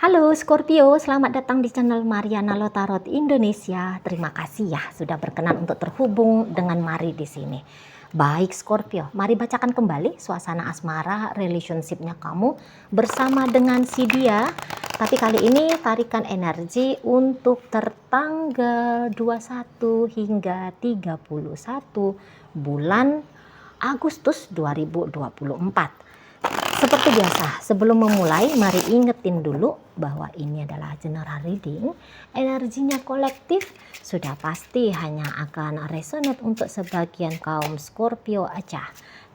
Halo Scorpio, selamat datang di channel Mariana Lotarot Indonesia. Terima kasih ya sudah berkenan untuk terhubung dengan Mari di sini. Baik Scorpio, mari bacakan kembali suasana asmara relationship-nya kamu bersama dengan si dia. Tapi kali ini tarikan energi untuk tertanggal 21 hingga 31 bulan Agustus 2024. Seperti biasa, sebelum memulai, mari ingetin dulu bahwa ini adalah general reading. Energinya kolektif, sudah pasti hanya akan resonate untuk sebagian kaum Scorpio aja.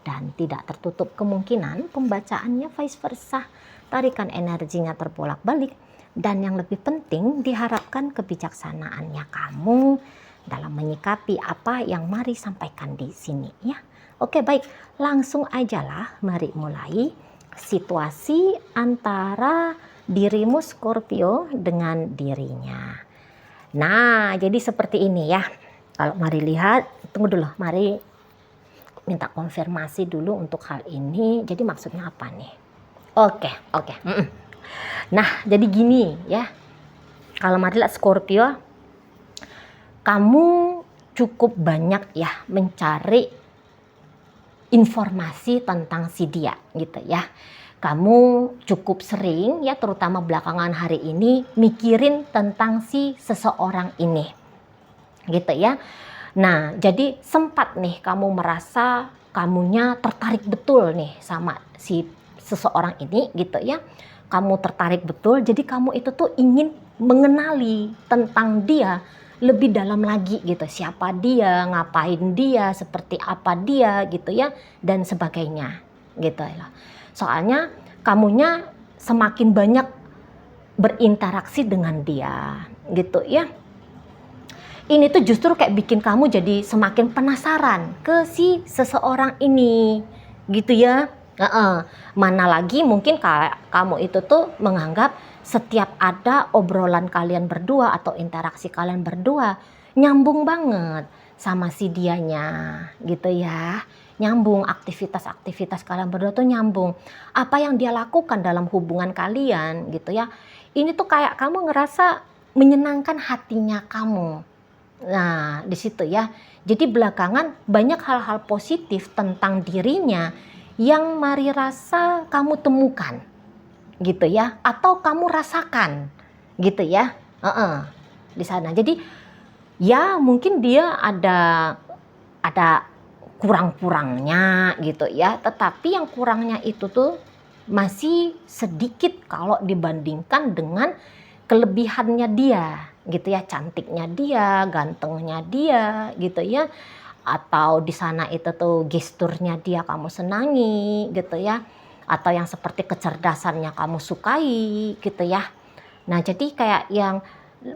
Dan tidak tertutup kemungkinan pembacaannya vice versa. Tarikan energinya terbolak-balik. Dan yang lebih penting, diharapkan kebijaksanaannya kamu dalam menyikapi apa yang Mari sampaikan di sini ya. Oke baik, langsung aja lah mari mulai. Situasi antara dirimu Scorpio dengan dirinya. Nah, jadi seperti ini ya. Kalau Mari lihat, tunggu dulu, Mari minta konfirmasi dulu untuk hal ini. Jadi maksudnya apa nih? Oke. Nah, jadi gini ya. Kalau Mari lihat Scorpio, kamu cukup banyak ya mencari informasi tentang si dia gitu ya. Kamu cukup sering ya, terutama belakangan hari ini mikirin tentang si seseorang ini gitu ya. Nah jadi sempat nih kamu merasa kamunya tertarik betul nih sama si seseorang ini gitu ya. Kamu tertarik betul, jadi kamu itu tuh ingin mengenali tentang dia lebih dalam lagi gitu, siapa dia, ngapain dia, seperti apa dia gitu ya, dan sebagainya gitu ya. Soalnya kamunya semakin banyak berinteraksi dengan dia gitu ya. Ini tuh justru kayak bikin kamu jadi semakin penasaran ke si seseorang ini gitu ya. Mana lagi mungkin kamu itu tuh menganggap setiap ada obrolan kalian berdua atau interaksi kalian berdua nyambung banget sama si dianya gitu ya. Nyambung, aktivitas-aktivitas kalian berdua tuh nyambung. Apa yang dia lakukan dalam hubungan kalian gitu ya. Ini tuh kayak kamu ngerasa menyenangkan hatinya kamu. Nah, di situ ya. Jadi belakangan banyak hal-hal positif tentang dirinya yang Mari rasa kamu temukan gitu ya, atau kamu rasakan gitu ya. Di sana. Jadi ya mungkin dia ada kurang-kurangnya gitu ya, tetapi yang kurangnya itu tuh masih sedikit kalau dibandingkan dengan kelebihannya dia gitu ya, cantiknya dia, gantengnya dia gitu ya, atau di sana itu tuh gesturnya dia kamu senangi gitu ya, atau yang seperti kecerdasannya kamu sukai gitu ya. Nah jadi kayak yang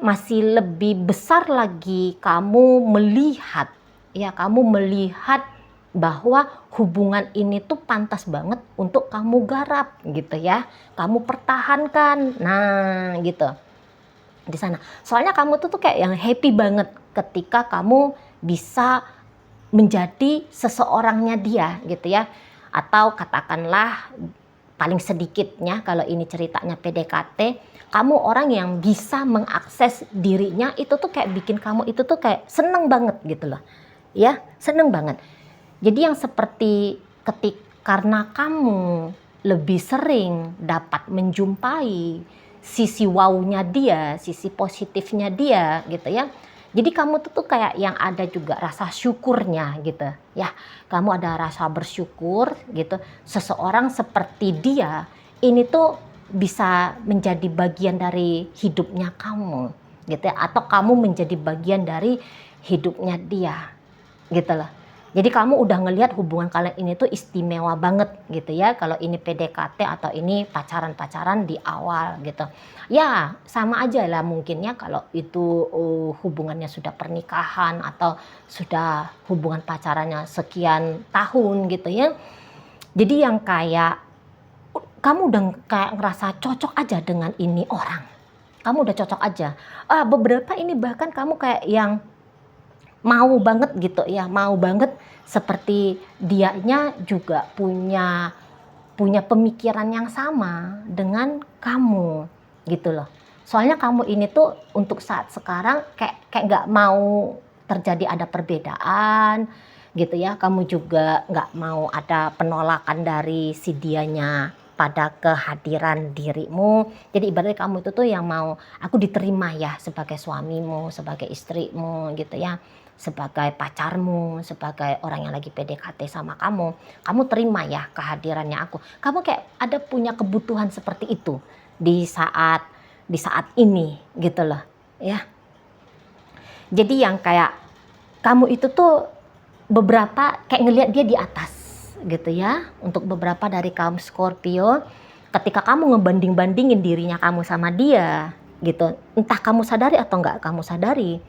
masih lebih besar lagi kamu melihat ya, kamu melihat bahwa hubungan ini tuh pantas banget untuk kamu garap gitu ya, kamu pertahankan. Nah gitu di sana. Soalnya kamu tuh kayak yang happy banget ketika kamu bisa menjadi seseorangnya dia gitu ya. Atau katakanlah paling sedikitnya kalau ini ceritanya PDKT, kamu orang yang bisa mengakses dirinya itu tuh kayak bikin kamu itu tuh kayak seneng banget gitu loh. Ya, seneng banget. Jadi yang seperti karena kamu lebih sering dapat menjumpai sisi wow-nya dia, sisi positifnya dia gitu ya. Jadi kamu tuh kayak yang ada juga rasa syukurnya gitu ya. Kamu ada rasa bersyukur gitu. Seseorang seperti dia ini tuh bisa menjadi bagian dari hidupnya kamu gitu ya. Atau kamu menjadi bagian dari hidupnya dia gitu loh. Jadi kamu udah ngelihat hubungan kalian ini tuh istimewa banget gitu ya. Kalau ini PDKT atau ini pacaran-pacaran di awal gitu. Ya sama aja lah mungkin ya kalau itu hubungannya sudah pernikahan atau sudah hubungan pacarannya sekian tahun gitu ya. Jadi yang kayak kamu udah kayak ngerasa cocok aja dengan ini orang. Kamu udah cocok aja. Beberapa ini bahkan kamu kayak yang mau banget gitu ya, mau banget seperti dianya juga punya pemikiran yang sama dengan kamu gitu loh. Soalnya kamu ini tuh untuk saat sekarang kayak nggak mau terjadi ada perbedaan gitu ya. Kamu juga nggak mau ada penolakan dari si dianya pada kehadiran dirimu. Jadi ibaratnya kamu itu tuh yang mau aku diterima ya sebagai suamimu, sebagai istrimu gitu ya, sebagai pacarmu, sebagai orang yang lagi PDKT sama kamu. Kamu terima ya kehadirannya aku. Kamu kayak ada punya kebutuhan seperti itu di saat ini gitu loh ya. Jadi yang kayak kamu itu tuh beberapa kayak ngelihat dia di atas gitu ya. Untuk beberapa dari kaum Scorpio, ketika kamu ngebanding-bandingin dirinya kamu sama dia gitu, entah kamu sadari atau enggak kamu sadari,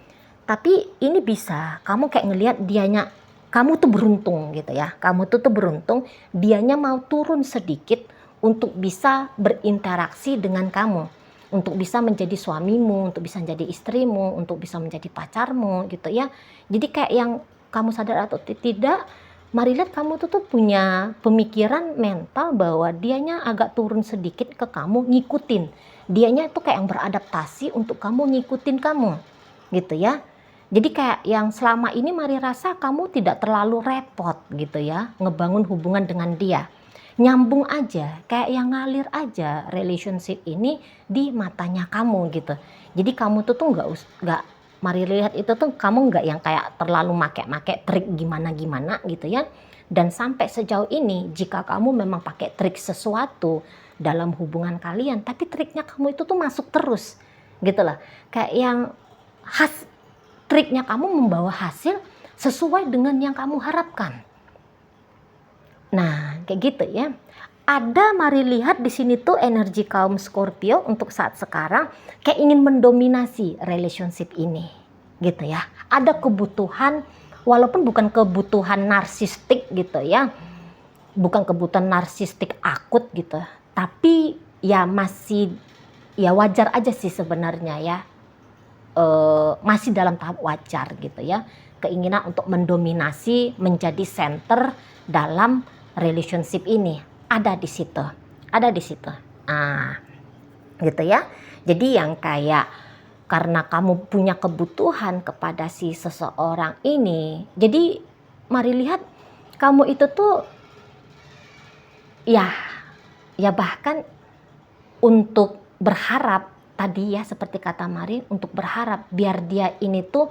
tapi ini bisa kamu kayak ngelihat dianya, kamu tuh beruntung gitu ya. Kamu tuh beruntung dianya mau turun sedikit untuk bisa berinteraksi dengan kamu, untuk bisa menjadi suamimu, untuk bisa menjadi istrimu, untuk bisa menjadi pacarmu gitu ya. Jadi kayak yang kamu sadar atau tidak, mari lihat kamu tuh punya pemikiran mental bahwa dianya agak turun sedikit ke kamu, ngikutin. Dianya itu kayak yang beradaptasi untuk kamu, ngikutin kamu gitu ya. Jadi kayak yang selama ini Mari rasa kamu tidak terlalu repot gitu ya ngebangun hubungan dengan dia. Nyambung aja, kayak yang ngalir aja relationship ini di matanya kamu gitu. Jadi kamu tuh nggak Mari lihat itu tuh kamu nggak yang kayak terlalu make trik gimana gitu ya. Dan sampai sejauh ini jika kamu memang pakai trik sesuatu dalam hubungan kalian, tapi triknya kamu itu tuh masuk terus gitu loh. Kayak yang triknya kamu membawa hasil sesuai dengan yang kamu harapkan. Nah, kayak gitu ya. Ada Mari lihat di sini tuh energi kaum Scorpio untuk saat sekarang kayak ingin mendominasi relationship ini. Gitu ya. Ada kebutuhan walaupun bukan kebutuhan narsistik gitu ya. Bukan kebutuhan narsistik akut gitu. Tapi ya masih ya wajar aja sih sebenarnya ya. Masih dalam tahap wajar gitu ya, keinginan untuk mendominasi, menjadi center dalam relationship ini ada di situ, gitu ya. Jadi yang kayak karena kamu punya kebutuhan kepada si seseorang ini, jadi Mari lihat kamu itu tuh ya bahkan untuk berharap tadi ya seperti kata Mari, untuk berharap biar dia ini tuh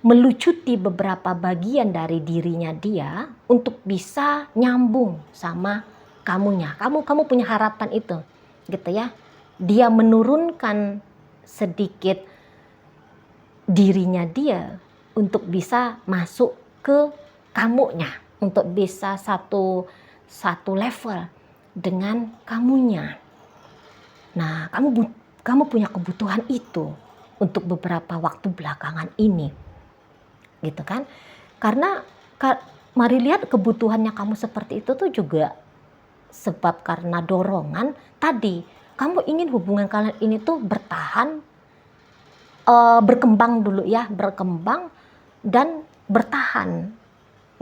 melucuti beberapa bagian dari dirinya dia untuk bisa nyambung sama kamunya. Kamu punya harapan itu gitu ya. Dia menurunkan sedikit dirinya dia untuk bisa masuk ke kamunya, untuk bisa satu level dengan kamunya. Nah, kamu punya kebutuhan itu untuk beberapa waktu belakangan ini. Gitu kan? Karena Mari lihat kebutuhannya kamu seperti itu tuh juga sebab karena dorongan tadi. Kamu ingin hubungan kalian ini tuh bertahan, berkembang dulu ya, berkembang dan bertahan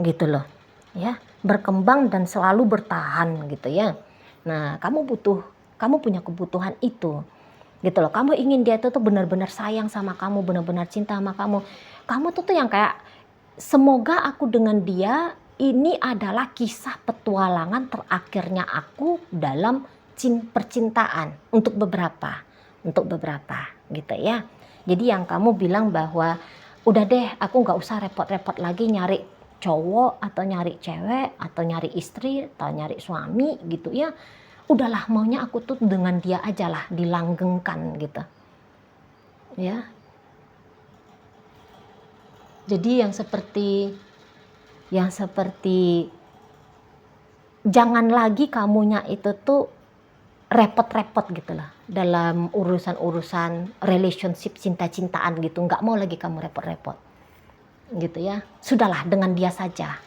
gitu loh. Ya, berkembang dan selalu bertahan gitu ya. Nah, kamu punya kebutuhan itu gitu loh. Kamu ingin dia tuh benar-benar sayang sama kamu, benar-benar cinta sama kamu. Kamu tuh yang kayak semoga aku dengan dia ini adalah kisah petualangan terakhirnya aku dalam percintaan untuk beberapa gitu ya. Jadi yang kamu bilang bahwa udah deh aku nggak usah repot-repot lagi nyari cowok atau nyari cewek atau nyari istri atau nyari suami gitu ya. Udahlah maunya aku tuh dengan dia aja lah, dilanggengkan gitu ya. Jadi yang seperti jangan lagi kamunya itu tuh repot-repot gitu lah dalam urusan relationship cinta-cintaan gitu. Nggak mau lagi kamu repot-repot gitu ya. Sudahlah dengan dia saja.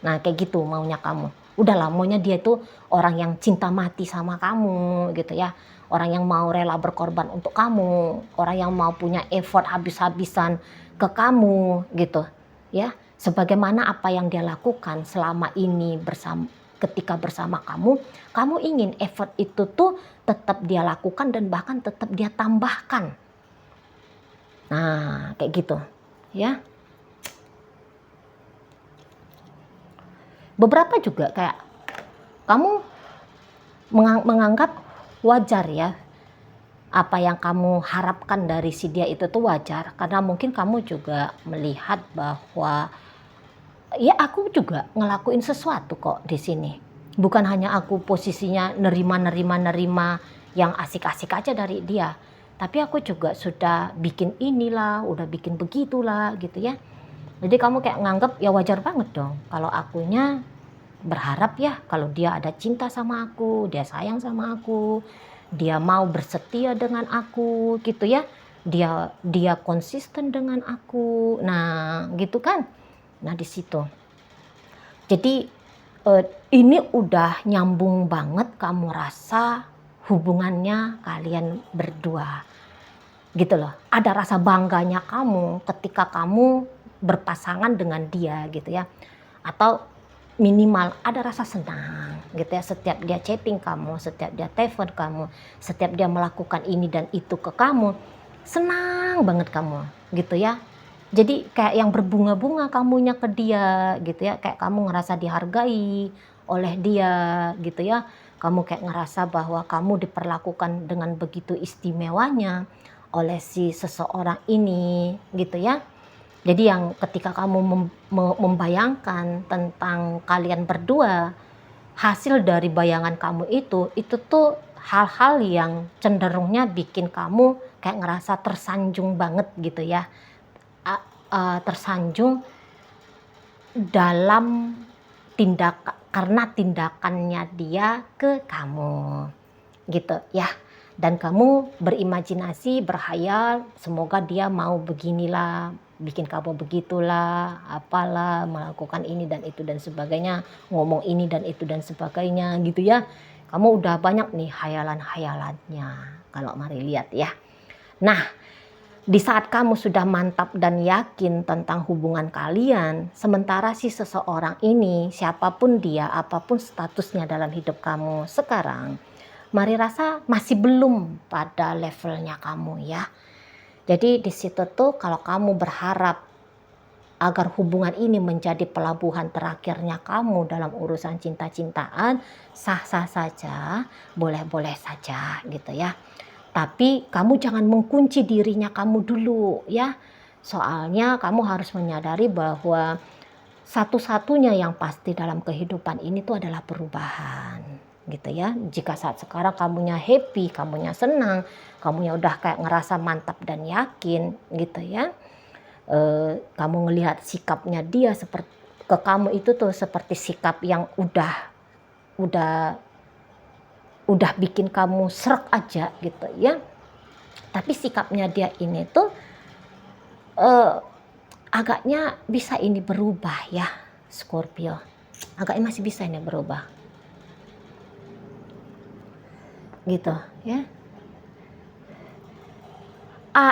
Nah kayak gitu maunya kamu. Udahlah maunya dia itu orang yang cinta mati sama kamu gitu ya. Orang yang mau rela berkorban untuk kamu. Orang yang mau punya effort habis-habisan ke kamu gitu ya. Sebagaimana apa yang dia lakukan selama ini ketika bersama kamu, kamu ingin effort itu tuh tetap dia lakukan dan bahkan tetap dia tambahkan. Nah, kayak gitu ya. Beberapa juga kayak kamu menganggap wajar ya, apa yang kamu harapkan dari si dia itu tuh wajar, karena mungkin kamu juga melihat bahwa ya aku juga ngelakuin sesuatu kok di sini. Bukan hanya aku posisinya nerima yang asik-asik aja dari dia, tapi aku juga sudah bikin inilah, udah bikin begitulah gitu ya. Jadi kamu kayak nganggep ya wajar banget dong kalau akunya berharap ya kalau dia ada cinta sama aku, dia sayang sama aku, dia mau bersetia dengan aku gitu ya. Dia konsisten dengan aku. Nah, gitu kan. Nah, di situ. Jadi ini udah nyambung banget kamu rasa hubungannya kalian berdua. Gitu loh. Ada rasa bangganya kamu ketika kamu berpasangan dengan dia gitu ya. Atau minimal ada rasa senang gitu ya, setiap dia chatting kamu, setiap dia telepon kamu, setiap dia melakukan ini dan itu ke kamu, senang banget kamu gitu ya. Jadi kayak yang berbunga-bunga kamunya ke dia gitu ya, kayak kamu ngerasa dihargai oleh dia gitu ya. Kamu kayak ngerasa bahwa kamu diperlakukan dengan begitu istimewanya oleh si seseorang ini gitu ya. Jadi yang ketika kamu membayangkan tentang kalian berdua, hasil dari bayangan kamu itu tuh hal-hal yang cenderungnya bikin kamu kayak ngerasa tersanjung banget gitu ya. Tersanjung dalam karena tindakannya dia ke kamu gitu ya. Dan kamu berimajinasi, berhayal, semoga dia mau beginilah, bikin kamu begitulah, apalah, melakukan ini dan itu dan sebagainya, ngomong ini dan itu dan sebagainya gitu ya. Kamu udah banyak nih hayalan-hayalannya kalau mari lihat ya. Nah, di saat kamu sudah mantap dan yakin tentang hubungan kalian, sementara si seseorang ini, siapapun dia, apapun statusnya dalam hidup kamu sekarang, mari rasa masih belum pada levelnya kamu ya. Jadi di situ tuh kalau kamu berharap agar hubungan ini menjadi pelabuhan terakhirnya kamu dalam urusan cinta-cintaan, sah-sah saja, boleh-boleh saja gitu ya. Tapi kamu jangan mengunci dirinya kamu dulu ya. Soalnya kamu harus menyadari bahwa satu-satunya yang pasti dalam kehidupan ini tuh adalah perubahan gitu ya. Jika saat sekarang kamunya happy, kamunya senang, kamunya udah kayak ngerasa mantap dan yakin gitu ya. Kamu ngelihat sikapnya dia seperti ke kamu itu tuh seperti sikap yang udah bikin kamu srek aja gitu ya. Tapi sikapnya dia ini tuh agaknya bisa ini berubah ya, Scorpio. Agaknya masih bisa ini berubah. Gitu ya.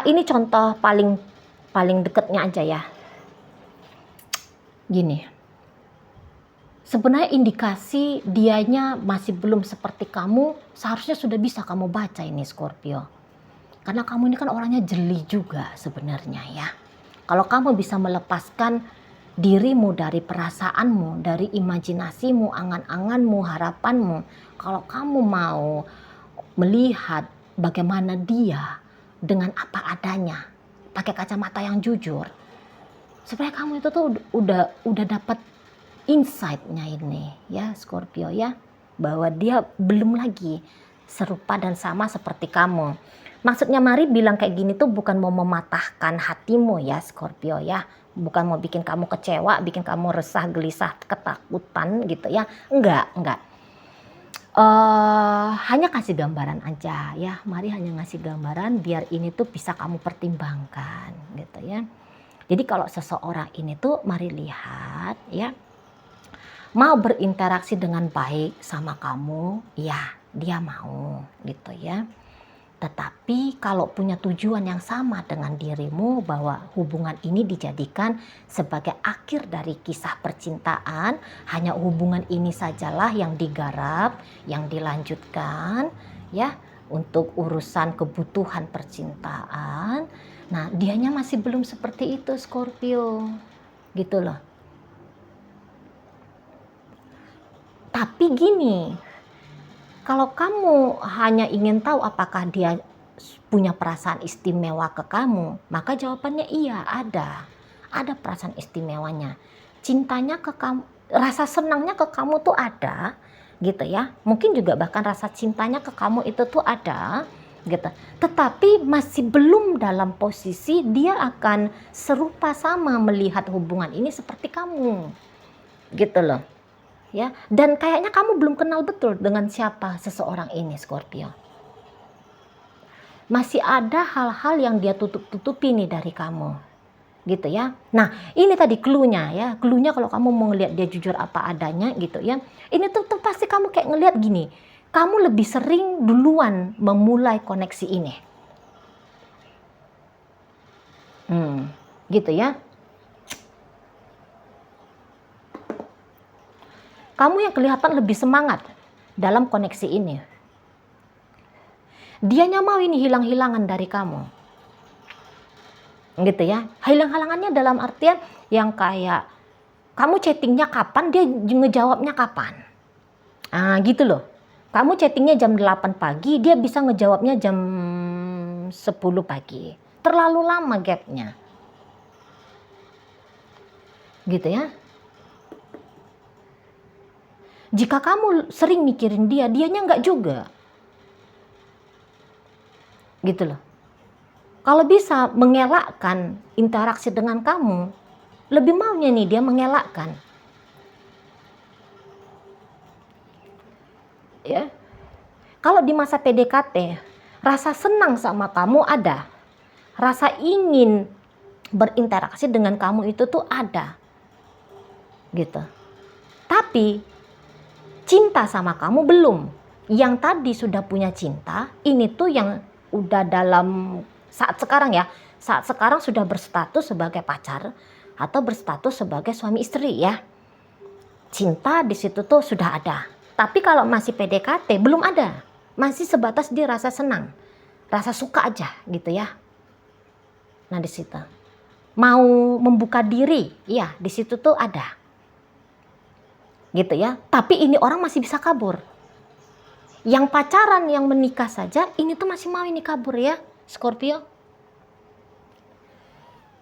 Ini contoh paling dekatnya aja ya. Gini. Sebenarnya indikasi dianya masih belum seperti kamu, seharusnya sudah bisa kamu baca ini Scorpio. Karena kamu ini kan orangnya jeli juga sebenarnya ya. Kalau kamu bisa melepaskan dirimu dari perasaanmu, dari imajinasimu, angan-anganmu, harapanmu. Kalau kamu mau melihat bagaimana dia dengan apa adanya, pakai kacamata yang jujur. Sebenarnya kamu itu tuh udah dapat insight-nya ini ya Scorpio ya, bahwa dia belum lagi serupa dan sama seperti kamu. Maksudnya Mari bilang kayak gini tuh bukan mau mematahkan hatimu ya Scorpio ya, bukan mau bikin kamu kecewa, bikin kamu resah, gelisah, ketakutan gitu ya, enggak. Hanya kasih gambaran aja ya, Mari hanya ngasih gambaran biar ini tuh bisa kamu pertimbangkan gitu ya. Jadi kalau seseorang ini tuh Mari lihat ya, mau berinteraksi dengan baik sama kamu, ya dia mau gitu ya. Tetapi kalau punya tujuan yang sama dengan dirimu, bahwa hubungan ini dijadikan sebagai akhir dari kisah percintaan, hanya hubungan ini sajalah yang digarap, yang dilanjutkan ya untuk urusan kebutuhan percintaan. Nah, dianya masih belum seperti itu, Scorpio. Gitu loh. Tapi gini, kalau kamu hanya ingin tahu apakah dia punya perasaan istimewa ke kamu, maka jawabannya iya, ada. Ada perasaan istimewanya. Cintanya ke kamu, rasa senangnya ke kamu tuh ada, gitu ya. Mungkin juga bahkan rasa cintanya ke kamu itu tuh ada, gitu. Tetapi masih belum dalam posisi dia akan serupa sama melihat hubungan ini seperti kamu. Gitu loh. Ya, dan kayaknya kamu belum kenal betul dengan siapa seseorang ini, Scorpio. Masih ada hal-hal yang dia tutup-tutupi nih dari kamu, gitu ya. Nah, ini tadi clue-nya ya. Clue-nya kalau kamu mau ngelihat dia jujur apa adanya, gitu ya. Ini tuh pasti kamu kayak ngelihat gini. Kamu lebih sering duluan memulai koneksi ini. Gitu ya. Kamu yang kelihatan lebih semangat dalam koneksi ini. Dianya mau ini hilang-hilangan dari kamu. Gitu ya. Hilang-hilangannya dalam artian yang kayak kamu chattingnya kapan, dia ngejawabnya kapan. Gitu loh. Kamu chattingnya jam 8 pagi, dia bisa ngejawabnya jam 10 pagi. Terlalu lama gapnya. Gitu ya. Jika kamu sering mikirin dia, dianya enggak juga. Gitu loh. Kalau bisa mengelakkan interaksi dengan kamu, lebih maunya nih dia mengelakkan. Ya. Kalau di masa PDKT, rasa senang sama kamu ada. Rasa ingin berinteraksi dengan kamu itu tuh ada. Gitu. Tapi cinta sama kamu belum. Yang tadi sudah punya cinta, ini tuh yang udah dalam saat sekarang ya. Saat sekarang sudah berstatus sebagai pacar atau berstatus sebagai suami istri ya. Cinta di situ tuh sudah ada. Tapi kalau masih PDKT belum ada. Masih sebatas dia rasa senang, rasa suka aja gitu ya. Nah di situ. Mau membuka diri, ya di situ tuh ada. Gitu ya. Tapi ini orang masih bisa kabur. Yang pacaran, yang menikah saja, ini tuh masih mau ini kabur ya, Scorpio.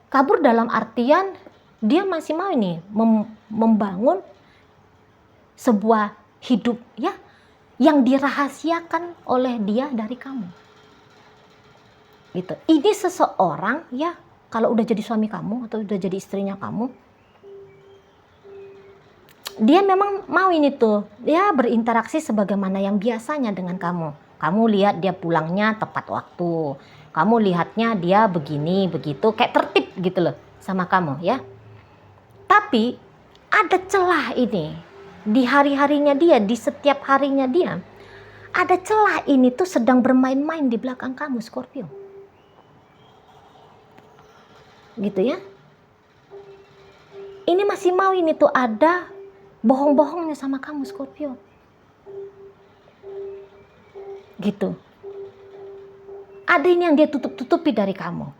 Kabur dalam artian dia masih mau ini membangun sebuah hidup ya yang dirahasiakan oleh dia dari kamu. Gitu. Ini seseorang ya kalau udah jadi suami kamu atau udah jadi istrinya kamu, dia memang mau ini tuh ya berinteraksi sebagaimana yang biasanya dengan kamu. Kamu lihat dia pulangnya tepat waktu. Kamu lihatnya dia begini, begitu, kayak tertib gitu loh sama kamu ya. Tapi ada celah ini. Di hari-harinya dia, di setiap harinya dia. Ada celah ini tuh sedang bermain-main di belakang kamu, Scorpio. Gitu ya. Ini masih mau ini tuh ada bohong-bohongnya sama kamu, Scorpio. Gitu. Ada ini yang dia tutup-tutupi dari kamu.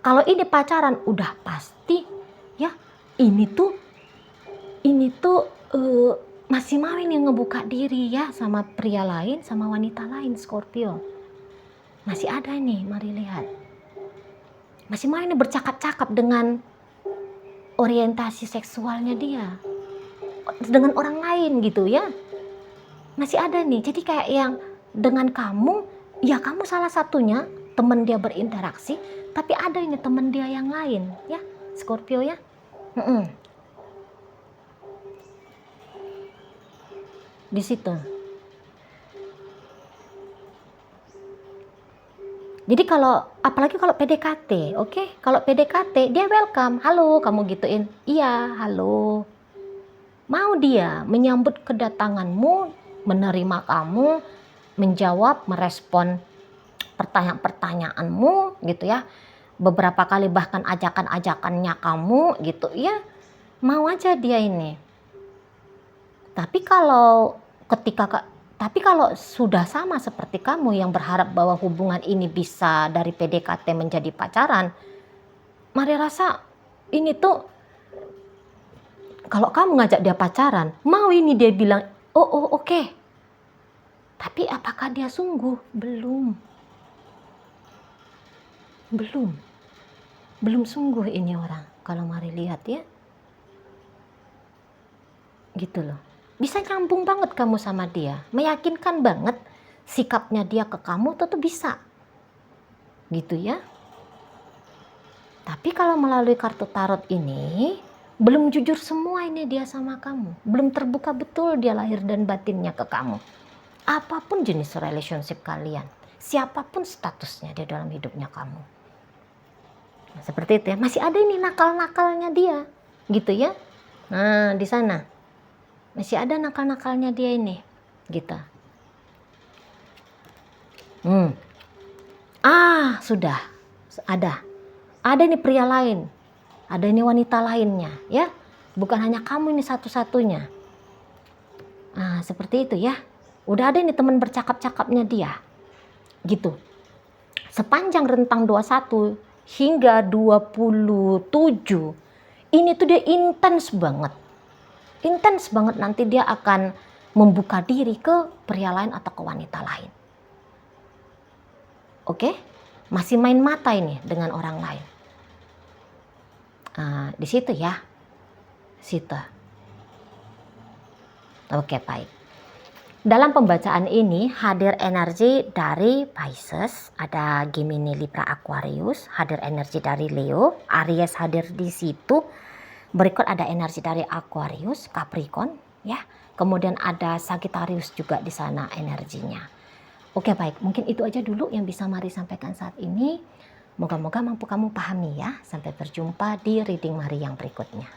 Kalau ini pacaran udah pasti ya ini tuh masih mau ini ngebuka diri ya sama pria lain, sama wanita lain, Scorpio. Masih ada nih, mari lihat. Masih mau ini bercakap-cakap dengan orientasi seksualnya dia. Dengan orang lain gitu ya. Masih ada nih. Jadi kayak yang dengan kamu, ya kamu salah satunya teman dia berinteraksi, tapi ada ini teman dia yang lain ya, Scorpio ya. Di situ. Jadi kalau apalagi kalau PDKT, oke? Kalau PDKT dia welcome, halo kamu gituin, iya halo. Mau dia menyambut kedatanganmu, menerima kamu, menjawab, merespon pertanyaan-pertanyaanmu gitu ya. Beberapa kali bahkan ajakan-ajakannya kamu gitu ya. Mau aja dia ini. Tapi kalau sudah sama seperti kamu yang berharap bahwa hubungan ini bisa dari PDKT menjadi pacaran, Mari rasa ini tuh kalau kamu ngajak dia pacaran, mau ini dia bilang, oh oke. Tapi apakah dia sungguh? Belum. Belum sungguh ini orang. Kalau Mari lihat ya. Gitu loh. Bisa nyambung banget kamu sama dia. Meyakinkan banget sikapnya dia ke kamu tuh bisa. Gitu ya. Tapi kalau melalui kartu tarot ini, belum jujur semua ini dia sama kamu. Belum terbuka betul dia lahir dan batinnya ke kamu. Apapun jenis relationship kalian, siapapun statusnya di dalam hidupnya kamu. Nah, seperti itu ya, masih ada ini nakal-nakalnya dia, gitu ya. Nah, di sana masih ada nakal-nakalnya dia ini, gitu. Sudah ada. Ada ini pria lain, ada ini wanita lainnya, ya. Bukan hanya kamu ini satu-satunya. Nah, seperti itu ya. Udah ada ini teman bercakap-cakapnya dia. Gitu. Sepanjang rentang 21 hingga 27, ini tuh dia intens banget. Intens banget nanti dia akan membuka diri ke pria lain atau ke wanita lain. Oke? Masih main mata ini dengan orang lain. Di situ ya. Situ. Oke, baik. Dalam pembacaan ini hadir energi dari Pisces, ada Gemini, Libra, Aquarius, hadir energi dari Leo, Aries hadir di situ. Berikut ada energi dari Aquarius, Capricorn, ya. Kemudian ada Sagittarius juga di sana energinya. Oke, baik. Mungkin itu aja dulu yang bisa Mari sampaikan saat ini. Moga-moga mampu kamu pahami ya. Sampai berjumpa di reading Mari yang berikutnya.